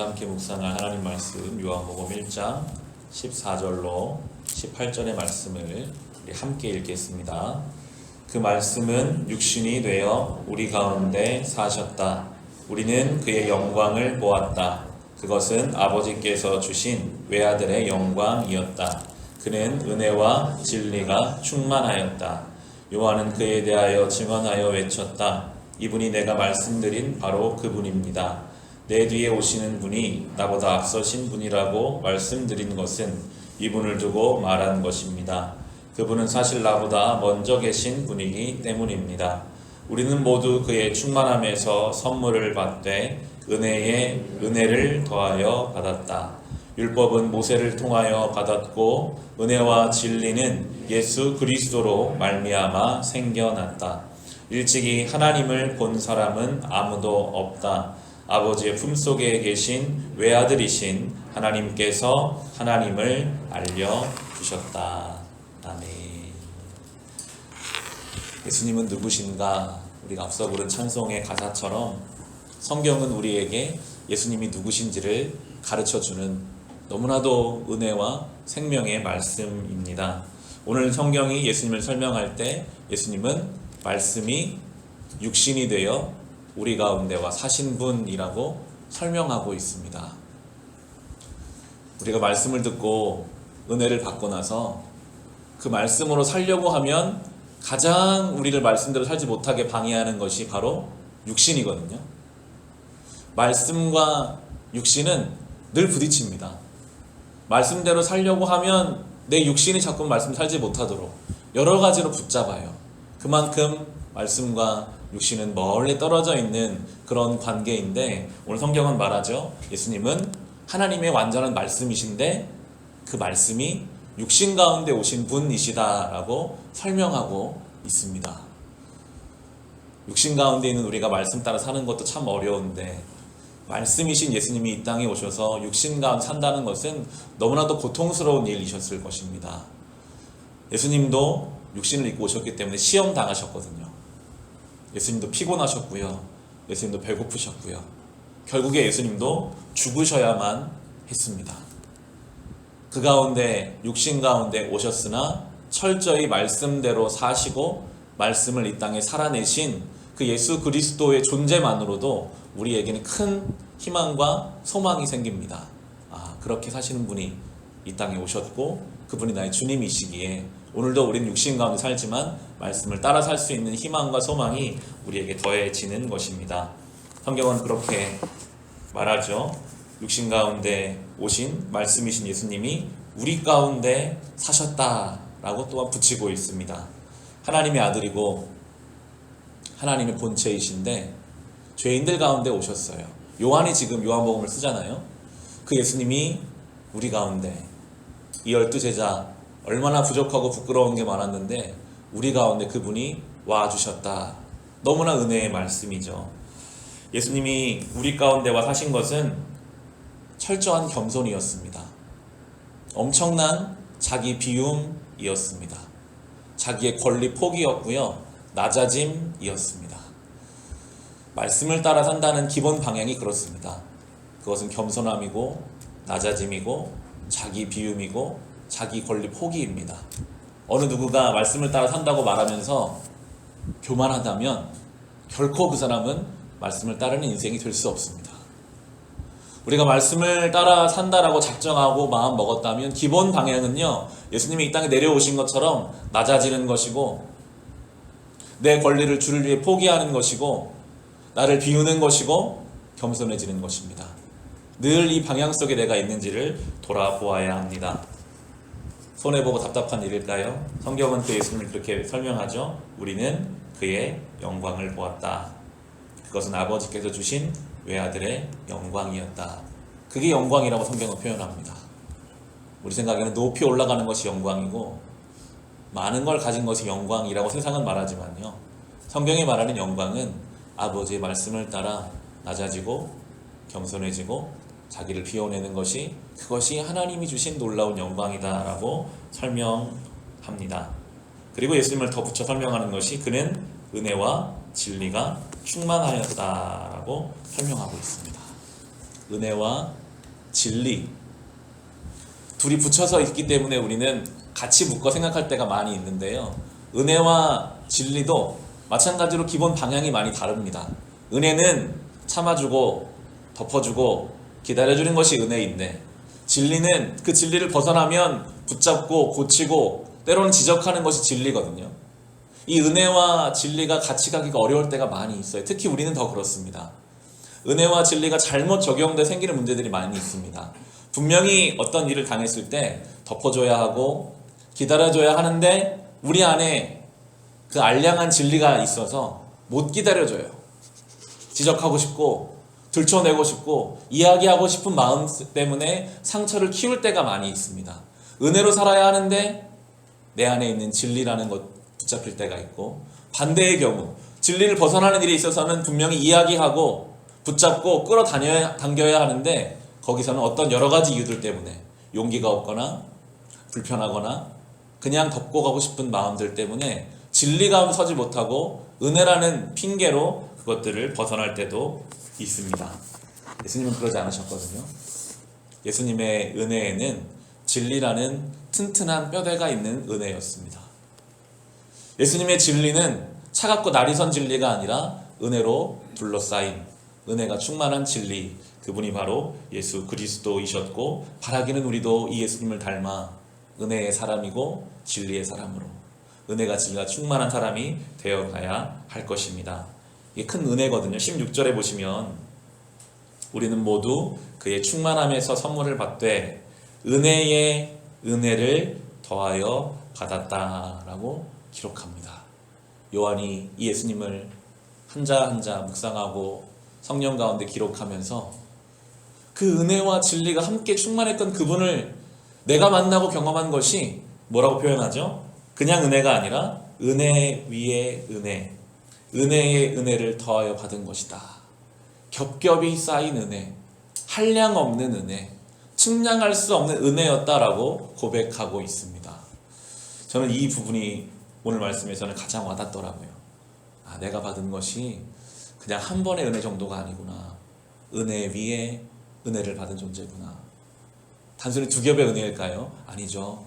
우리가 함께 묵상할 하나님 말씀 요한복음 1장 14절로 18절의 말씀을 우리 함께 읽겠습니다. 그 말씀은 육신이 되어 우리 가운데 사셨다. 우리는 그의 영광을 보았다. 그것은 아버지께서 주신 외아들의 영광이었다. 그는 은혜와 진리가 충만하였다. 요한은 그에 대하여 증언하여 외쳤다. 이분이 내가 말씀드린 바로 그분입니다. 내 뒤에 오시는 분이 나보다 앞서신 분이라고 말씀드린 것은 이분을 두고 말한 것입니다. 그분은 사실 나보다 먼저 계신 분이기 때문입니다. 우리는 모두 그의 충만함에서 선물을 받되 은혜에 은혜를 더하여 받았다. 율법은 모세를 통하여 받았고 은혜와 진리는 예수 그리스도로 말미암아 생겨났다. 일찍이 하나님을 본 사람은 아무도 없다. 아버지의 품속에 계신 외아들이신 하나님께서 하나님을 알려주셨다. 아멘. 예수님은 누구신가? 우리가 앞서 부른 찬송의 가사처럼 성경은 우리에게 예수님이 누구신지를 가르쳐주는 너무나도 은혜와 생명의 말씀입니다. 오늘 성경이 예수님을 설명할 때 예수님은 말씀이 육신이 되어 우리 가운데와 사신 분이라고 설명하고 있습니다. 우리가 말씀을 듣고 은혜를 받고 나서 그 말씀으로 살려고 하면 가장 우리를 말씀대로 살지 못하게 방해하는 것이 바로 육신이거든요. 말씀과 육신은 늘 부딪힙니다. 말씀대로 살려고 하면 내 육신이 자꾸 말씀 살지 못하도록 여러 가지로 붙잡아요. 그만큼 말씀과 육신은 멀리 떨어져 있는 그런 관계인데 오늘 성경은 말하죠. 예수님은 하나님의 완전한 말씀이신데 그 말씀이 육신 가운데 오신 분이시다라고 설명하고 있습니다. 육신 가운데 있는 우리가 말씀 따라 사는 것도 참 어려운데 말씀이신 예수님이 이 땅에 오셔서 육신 가운데 산다는 것은 너무나도 고통스러운 일이셨을 것입니다. 예수님도 육신을 입고 오셨기 때문에 시험 당하셨거든요. 예수님도 피곤하셨고요. 예수님도 배고프셨고요. 결국에 예수님도 죽으셔야만 했습니다. 그 가운데 육신 가운데 오셨으나 철저히 말씀대로 사시고 말씀을 이 땅에 살아내신 그 예수 그리스도의 존재만으로도 우리에게는 큰 희망과 소망이 생깁니다. 그렇게 사시는 분이 이 땅에 오셨고 그분이 나의 주님이시기에 오늘도 우리는 육신 가운데 살지만 말씀을 따라 살 수 있는 희망과 소망이 우리에게 더해지는 것입니다. 성경은 그렇게 말하죠. 육신 가운데 오신 말씀이신 예수님이 우리 가운데 사셨다라고 또한 붙이고 있습니다. 하나님의 아들이고 하나님의 본체이신데 죄인들 가운데 오셨어요. 요한이 지금 요한복음을 쓰잖아요. 그 예수님이 우리 가운데 이 12제자 얼마나 부족하고 부끄러운 게 많았는데 우리 가운데 그분이 와주셨다. 너무나 은혜의 말씀이죠. 예수님이 우리 가운데 와 사신 것은 철저한 겸손이었습니다. 엄청난 자기 비움이었습니다. 자기의 권리 포기였고요. 낮아짐이었습니다. 말씀을 따라 산다는 기본 방향이 그렇습니다. 그것은 겸손함이고 낮아짐이고 자기 비움이고 자기 권리 포기입니다. 어느 누구가 말씀을 따라 산다고 말하면서 교만하다면 결코 그 사람은 말씀을 따르는 인생이 될 수 없습니다. 우리가 말씀을 따라 산다라고 작정하고 마음 먹었다면 기본 방향은요, 예수님이 이 땅에 내려오신 것처럼 낮아지는 것이고 내 권리를 주를 위해 포기하는 것이고 나를 비우는 것이고 겸손해지는 것입니다. 늘 이 방향 속에 내가 있는지를 돌아보아야 합니다. 손해보고 답답한 일일까요? 성경은 그 예수님을 그렇게 설명하죠. 우리는 그의 영광을 보았다. 그것은 아버지께서 주신 외아들의 영광이었다. 그게 영광이라고 성경은 표현합니다. 우리 생각에는 높이 올라가는 것이 영광이고 많은 걸 가진 것이 영광이라고 세상은 말하지만요. 성경이 말하는 영광은 아버지의 말씀을 따라 낮아지고 겸손해지고 자기를 비워내는 것이 그것이 하나님이 주신 놀라운 영광이다라고 설명합니다. 그리고 예수님을 더 붙여 설명하는 것이 그는 은혜와 진리가 충만하였다라고 설명하고 있습니다. 은혜와 진리. 둘이 붙여서 있기 때문에 우리는 같이 묶어 생각할 때가 많이 있는데요. 은혜와 진리도 마찬가지로 기본 방향이 많이 다릅니다. 은혜는 참아주고 덮어주고 기다려주는 것이 은혜인데, 진리는 그 진리를 벗어나면 붙잡고 고치고 때로는 지적하는 것이 진리거든요. 이 은혜와 진리가 같이 가기가 어려울 때가 많이 있어요. 특히 우리는 더 그렇습니다. 은혜와 진리가 잘못 적용돼 생기는 문제들이 많이 있습니다. 분명히 어떤 일을 당했을 때 덮어줘야 하고 기다려줘야 하는데 우리 안에 그 알량한 진리가 있어서 못 기다려줘요. 지적하고 싶고 들춰내고 싶고 이야기하고 싶은 마음 때문에 상처를 키울 때가 많이 있습니다. 은혜로 살아야 하는데 내 안에 있는 진리라는 것 붙잡힐 때가 있고, 반대의 경우 진리를 벗어나는 일에 있어서는 분명히 이야기하고 붙잡고 끌어당겨야 하는데 거기서는 어떤 여러 가지 이유들 때문에 용기가 없거나 불편하거나 그냥 덮고 가고 싶은 마음들 때문에 진리가 서지 못하고 은혜라는 핑계로 그것들을 벗어날 때도 있습니다. 예수님은 그러지 않으셨거든요. 예수님의 은혜에는 진리라는 튼튼한 뼈대가 있는 은혜였습니다. 예수님의 진리는 차갑고 날이 선 진리가 아니라 은혜로 둘러싸인, 은혜가 충만한 진리, 그분이 바로 예수 그리스도이셨고, 바라기는 우리도 이 예수님을 닮아 은혜의 사람이고 진리의 사람으로, 은혜가 진리가 충만한 사람이 되어가야 할 것입니다. 이게 큰 은혜거든요. 16절에 보시면 우리는 모두 그의 충만함에서 선물을 받되 은혜에 은혜를 더하여 받았다라고 기록합니다. 요한이 이 예수님을 한자 한자 묵상하고 성령 가운데 기록하면서 그 은혜와 진리가 함께 충만했던 그분을 내가 만나고 경험한 것이 뭐라고 표현하죠? 그냥 은혜가 아니라 은혜 위에 은혜, 은혜의 은혜를 더하여 받은 것이다. 겹겹이 쌓인 은혜, 한량 없는 은혜, 측량할 수 없는 은혜였다라고 고백하고 있습니다. 저는 이 부분이 오늘 말씀에서는 가장 와닿더라고요. 내가 받은 것이 그냥 한 번의 은혜 정도가 아니구나. 은혜 위에 은혜를 받은 존재구나. 단순히 두 겹의 은혜일까요? 아니죠.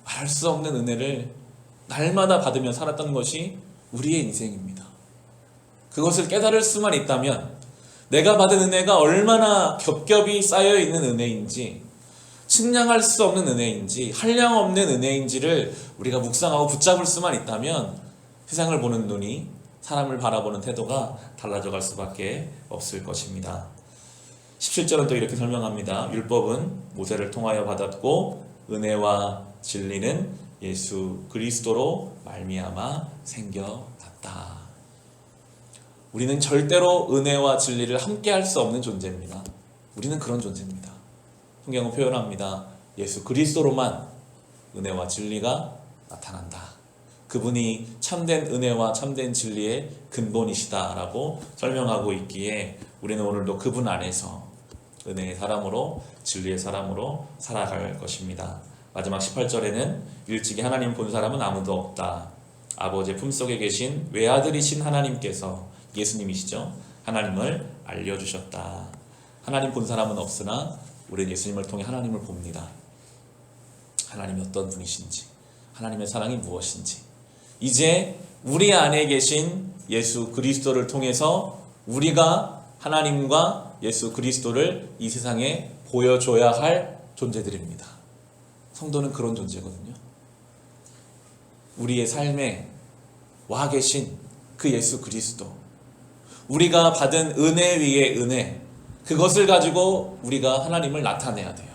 말할 수 없는 은혜를 날마다 받으며 살았던 것이 우리의 인생입니다. 그것을 깨달을 수만 있다면 내가 받은 은혜가 얼마나 겹겹이 쌓여있는 은혜인지, 측량할 수 없는 은혜인지, 한량 없는 은혜인지를 우리가 묵상하고 붙잡을 수만 있다면 세상을 보는 눈이, 사람을 바라보는 태도가 달라져 갈 수밖에 없을 것입니다. 17절은 또 이렇게 설명합니다. 율법은 모세를 통하여 받았고 은혜와 진리는 예수 그리스도로 말미암아 생겨났다. 우리는 절대로 은혜와 진리를 함께 할 수 없는 존재입니다. 우리는 그런 존재입니다. 성경은 표현합니다. 예수 그리스도로만 은혜와 진리가 나타난다. 그분이 참된 은혜와 참된 진리의 근본이시다라고 설명하고 있기에 우리는 오늘도 그분 안에서 은혜의 사람으로 진리의 사람으로 살아갈 것입니다. 마지막 18절에는 일찍이 하나님 본 사람은 아무도 없다. 아버지의 품속에 계신 외아들이신 하나님께서, 예수님이시죠, 하나님을 알려주셨다. 하나님 본 사람은 없으나 우리는 예수님을 통해 하나님을 봅니다. 하나님이 어떤 분이신지, 하나님의 사랑이 무엇인지, 이제 우리 안에 계신 예수 그리스도를 통해서 우리가 하나님과 예수 그리스도를 이 세상에 보여줘야 할 존재들입니다. 성도는 그런 존재거든요. 우리의 삶에 와 계신 그 예수 그리스도, 우리가 받은 은혜 위에 은혜, 그것을 가지고 우리가 하나님을 나타내야 돼요.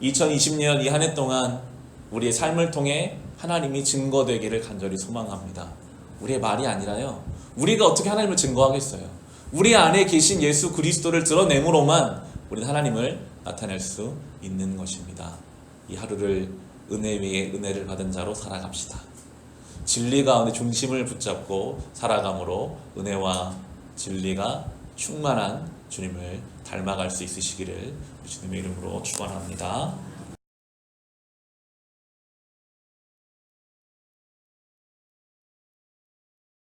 2020년 이 한 해 동안 우리의 삶을 통해 하나님이 증거되기를 간절히 소망합니다. 우리의 말이 아니라요, 우리가 어떻게 하나님을 증거하겠어요? 우리 안에 계신 예수 그리스도를 드러내므로만 우리는 하나님을 나타낼 수 있는 것입니다. 이 하루를 은혜 위에 은혜를 받은 자로 살아갑시다. 진리 가운데 중심을 붙잡고 살아감으로 은혜와 진리가 충만한 주님을 닮아갈 수 있으시기를 주님의 이름으로 축원합니다.